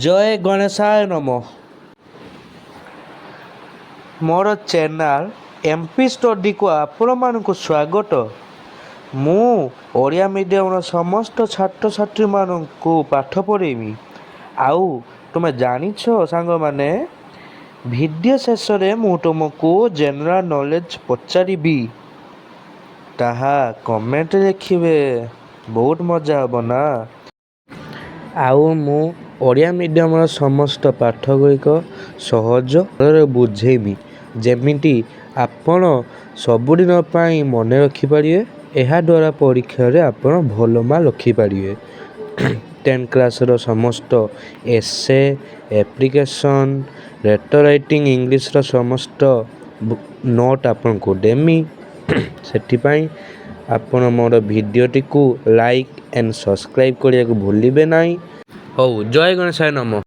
ଜୟ ଗଣେଶାୟ ନମ। ମୋର channel MP ଷ୍ଟଡିକୁ ଆପଣମାନଙ୍କୁ ସ୍ୱାଗତ। ମୁଁ ଓଡ଼ିଆ ମିଡ଼ିୟମର ସମସ୍ତ ଛାତ୍ରଛାତ୍ରୀମାନଙ୍କୁ ପାଠ ପଢ଼େଇବି। ଆଉ ତୁମେ ଜାଣିଛ ସାଙ୍ଗମାନେ, ଭିଡ଼ିଓ ଶେଷରେ ମୁଁ ତୁମକୁ ଜେନେରାଲ୍ ନଲେଜ ପଚାରିବି। ତାହା କମେଣ୍ଟରେ ଲେଖିବେ, ବହୁତ ମଜା ହେବ ନା। ଆଉ ମୁଁ ଓଡ଼ିଆ ମିଡ଼ିୟମର ସମସ୍ତ ପାଠଗୁଡ଼ିକ ସହଜରେ ବୁଝେଇବି, ଯେମିତି ଆପଣ ସବୁଦିନ ପାଇଁ ମନେ ରଖିପାରିବେ। ଏହାଦ୍ୱାରା ପରୀକ୍ଷାରେ ଆପଣ ଭଲ ମାର୍କ ରଖିପାରିବେ। 10th କ୍ଲାସ୍ର ସମସ୍ତ ଏସେ, ଆପ୍ଲିକେସନ୍, ଲେଟର୍ ରାଇଟିଂ ଇଂଲିଶର ସମସ୍ତ ନୋଟ୍ ଆପଣଙ୍କୁ ଦେମି। ସେଥିପାଇଁ ଆପଣ ମୋର ଭିଡ଼ିଓଟିକୁ ଲାଇକ୍ ଆଣ୍ଡ ସବସ୍କ୍ରାଇବ୍ କରିବାକୁ ଭୁଲିବେ ନାହିଁ। ହଉ, ଜୟ ଗଣେଶାୟ ନମ।